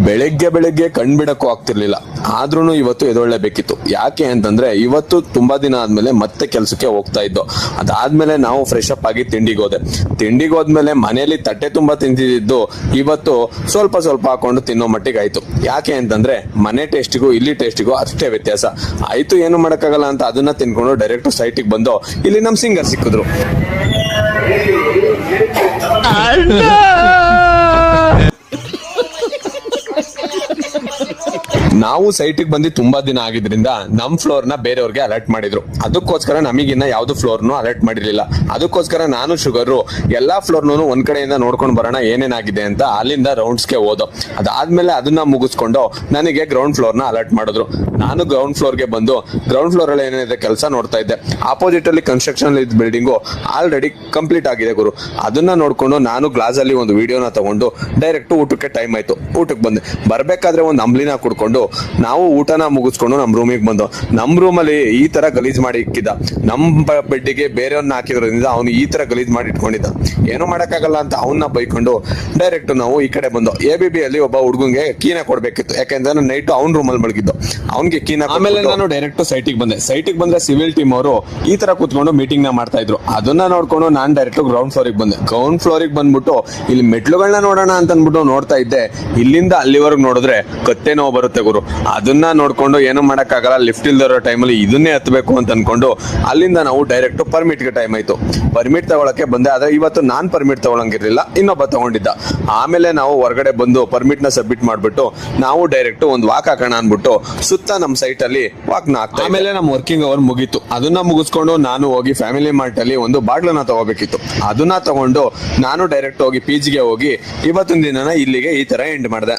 ಬೆಳಗ್ಗೆ ಕಣ್ಬಿಡಕ್ಕೂ ಆಗ್ತಿರ್ಲಿಲ್ಲ. ಆದ್ರೂ ಇವತ್ತು ಎದೊಳ್ಳೇಬೇಕಿತ್ತು. ಯಾಕೆ ಅಂತಂದ್ರೆ ಇವತ್ತು ತುಂಬಾ ದಿನ ಆದ್ಮೇಲೆ ಮತ್ತೆ ಕೆಲ್ಸಕ್ಕೆ ಹೋಗ್ತಾ ಇದ್ದೋ. ಅದಾದ್ಮೇಲೆ ನಾವು ಫ್ರೆಶ್ ಅಪ್ ಆಗಿ ತಿಂಡಿಗೆ ಹೋದ್ಮೇಲೆ ಮನೆಯಲ್ಲಿ ತಟ್ಟೆ ತುಂಬಾ ತಿಂದಿದ್ದು ಇವತ್ತು ಸ್ವಲ್ಪ ಹಾಕೊಂಡು ತಿನ್ನೋ ಮಟ್ಟಿಗೆ ಆಯ್ತು. ಯಾಕೆ ಅಂತಂದ್ರೆ ಮನೆ ಟೇಸ್ಟಿಗೂ ಇಲ್ಲಿ ಟೇಸ್ಟಿಗೂ ಅಷ್ಟೇ ವ್ಯತ್ಯಾಸ ಆಯ್ತು. ಏನು ಮಾಡಕ್ಕಾಗಲ್ಲ ಅಂತ ಅದನ್ನ ತಿನ್ಕೊಂಡು ಡೈರೆಕ್ಟ್ ಸೈಟಿಗೆ ಬಂದು ಇಲ್ಲಿ ನಮ್ ಸಿಂಗರ್ ಸಿಕ್ಕಿದ್ರು. ನಾವು ಸೈಟಿಗೆ ಬಂದು ತುಂಬಾ ದಿನ ಆಗಿದ್ರಿಂದ ನಮ್ ಫ್ಲೋರ್ ನ ಬೇರೆಯವ್ರಿಗೆ ಅಲರ್ಟ್ ಮಾಡಿದ್ರು. ಅದಕ್ಕೋಸ್ಕರ ನಮಗಿನ್ನ ಯಾವ್ದು ಫ್ಲೋರ್ ಅಲರ್ಟ್ ಮಾಡಿರ್ಲಿಲ್ಲ. ಅದಕ್ಕೋಸ್ಕರ ನಾನು ಶುಗರ್ ಎಲ್ಲಾ ಫ್ಲೋರ್ ಒಂದ್ ಕಡೆಯಿಂದ ನೋಡ್ಕೊಂಡು ಬರೋಣ ಏನೇನಾಗಿದೆ ಅಂತ ಅಲ್ಲಿಂದ ರೌಂಡ್ಸ್ಗೆ ಹೋದೋ. ಅದಾದ್ಮೇಲೆ ಅದನ್ನ ಮುಗಿಸ್ಕೊಂಡು ನನಗೆ ಗ್ರೌಂಡ್ ಫ್ಲೋರ್ ನ ಅಲರ್ಟ್ ಮಾಡಿದ್ರು. ನಾನು ಗ್ರೌಂಡ್ ಫ್ಲೋರ್ಗೆ ಬಂದು ಗ್ರೌಂಡ್ ಫ್ಲೋರ್ ಅಲ್ಲಿ ಏನೇನಿದೆ ಕೆಲಸ ನೋಡ್ತಾ ಇದ್ದೆ. ಆಪೋಸಿಟ್ ಅಲ್ಲಿ ಕನ್ಸ್ಟ್ರಕ್ಷನ್ ಬಿಲ್ಡಿಂಗು ಆಲ್ರೆಡಿ ಕಂಪ್ಲೀಟ್ ಆಗಿದೆ ಗುರು. ಅದನ್ನ ನೋಡ್ಕೊಂಡು ನಾನು ಗ್ಲಾಸ್ ಅಲ್ಲಿ ಒಂದು ವಿಡಿಯೋನ ತಗೊಂಡು ಡೈರೆಕ್ಟ್ ಊಟಕ್ಕೆ ಟೈಮ್ ಆಯ್ತು. ಊಟಕ್ಕೆ ಬಂದೆ. ಬರ್ಬೇಕಾದ್ರೆ ಒಂದು ಅಂಬ್ಲಿನ ಕುಡ್ಕೊಂಡು ನಾವು ಊಟನ ಮುಗಿಸ್ಕೊಂಡು ನಮ್ ರೂಮಿಗೆ ಬಂದು ನಮ್ ರೂಮಲ್ಲಿ ಈ ತರ ಗಲೀಜ್ ಮಾಡಿ ಇಕ್ಕಿದ್ದ. ನಮ್ ಬೆಡ್ಡಿಗೆ ಬೇರೆಯವ್ರನ್ನ ಹಾಕಿದ್ರಿಂದ ಅವನು ಈ ತರ ಗಲೀಜ್ ಮಾಡಿ ಇಟ್ಕೊಂಡಿದ್ದ. ಏನು ಮಾಡಕ್ಕಾಗಲ್ಲ ಅಂತ ಅವನ್ನ ಬೈಕೊಂಡು ಡೈರೆಕ್ಟ್ ನಾವು ಈ ಕಡೆ ಬಂದು ABB ಅಲ್ಲಿ ಒಬ್ಬ ಹುಡುಗಂಗೆ ಕೀನ ಕೊಡ್ಬೇಕಿತ್ತು. ಯಾಕೆಂದ್ರೆ ನೈಟ್ ಅವ್ನ ರೂಮಲ್ಲಿ ಮಲಗಿದ್ದು. ಅವ್ನಿಗೆ ಕೀನ ಆಮೇಲೆ ನಾನು ಡೈರೆಕ್ಟ್ ಸೈಟಿಗೆ ಬಂದ್ರೆ ಸಿವಿಲ್ ಟೀಮ್ ಅವರು ಈ ತರ ಕೂತ್ಕೊಂಡು ಮೀಟಿಂಗ್ ನ ಮಾಡ್ತಾ ಇದ್ರು. ಅದನ್ನ ನೋಡ್ಕೊಂಡು ನಾನ್ ಡೈರೆಕ್ಟ್ ಗ್ರೌಂಡ್ ಫ್ಲೋರಿಗೆ ಬಂದೆ. ಗ್ರೌಂಡ್ ಫ್ಲೋರಿಗೆ ಬಂದ್ಬಿಟ್ಟು ಇಲ್ಲಿ ಮೆಟ್ಲುಗಳನ್ನ ನೋಡೋಣ ಅಂತ ಅನ್ಬಿಟ್ಟು ನೋಡ್ತಾ ಇದ್ದೆ. ಇಲ್ಲಿಂದ ಅಲ್ಲಿವರೆಗೆ ನೋಡಿದ್ರೆ ಕತ್ತೆ ನೋವು ಬರುತ್ತೆ ಗುರು. ಅದನ್ನ ನೋಡ್ಕೊಂಡು ಏನು ಮಾಡಕ್ಕಾಗಲ್ಲ. ಲಿಫ್ಟ್ ಇಲ್ದಿರೋ ಟೈಮಲ್ಲಿ ಇದನ್ನೇ ಹತ್ಬೇಕು ಅಂತ ಅನ್ಕೊಂಡು ಅಲ್ಲಿಂದ ನಾವು ಡೈರೆಕ್ಟ್ ಪರ್ಮಿಟ್ಗೆ ಟೈಮ್ ಆಯ್ತು. ಪರ್ಮಿಟ್ ತಗೊಳಕ್ಕೆ ಬಂದೆ. ಆದ್ರೆ ಇವತ್ತು ನಾನ್ ಪರ್ಮಿಟ್ ತಗೊಳಂಗಿರ್ಲಿಲ್ಲ, ಇನ್ನೊಬ್ಬ ತಗೊಂಡಿದ್ದ. ಆಮೇಲೆ ನಾವು ಹೊರಗಡೆ ಬಂದು ಪರ್ಮಿಟ್ ನ ಸಬ್ಮಿಟ್ ಮಾಡ್ಬಿಟ್ಟು ನಾವು ಡೈರೆಕ್ಟ್ ಒಂದು ವಾಕ್ ಹಾಕೋಣ ಅನ್ಬಿಟ್ಟು ಸುತ್ತ ನಮ್ ಸೈಟ್ ಅಲ್ಲಿ ವಾಕ್ ನ ಹಾಕ್ತಾ. ಆಮೇಲೆ ನಮ್ ವರ್ಕಿಂಗ್ ಅವರ್ ಮುಗೀತು. ಅದನ್ನ ಮುಗಿಸ್ಕೊಂಡು ನಾನು ಹೋಗಿ ಫ್ಯಾಮಿಲಿ ಮಾರ್ಟ್ ಅಲ್ಲಿ ಒಂದು ಬಾಟ್ಲನ್ನ ತಗೋಬೇಕಿತ್ತು. ಅದನ್ನ ತಗೊಂಡು ನಾನು ಡೈರೆಕ್ಟ್ ಹೋಗಿ PG ಗೆ ಹೋಗಿ ಇವತ್ತಿನ ದಿನನ ಇಲ್ಲಿಗೆ ಈ ತರ ಎಂಡ್ ಮಾಡಿದೆ.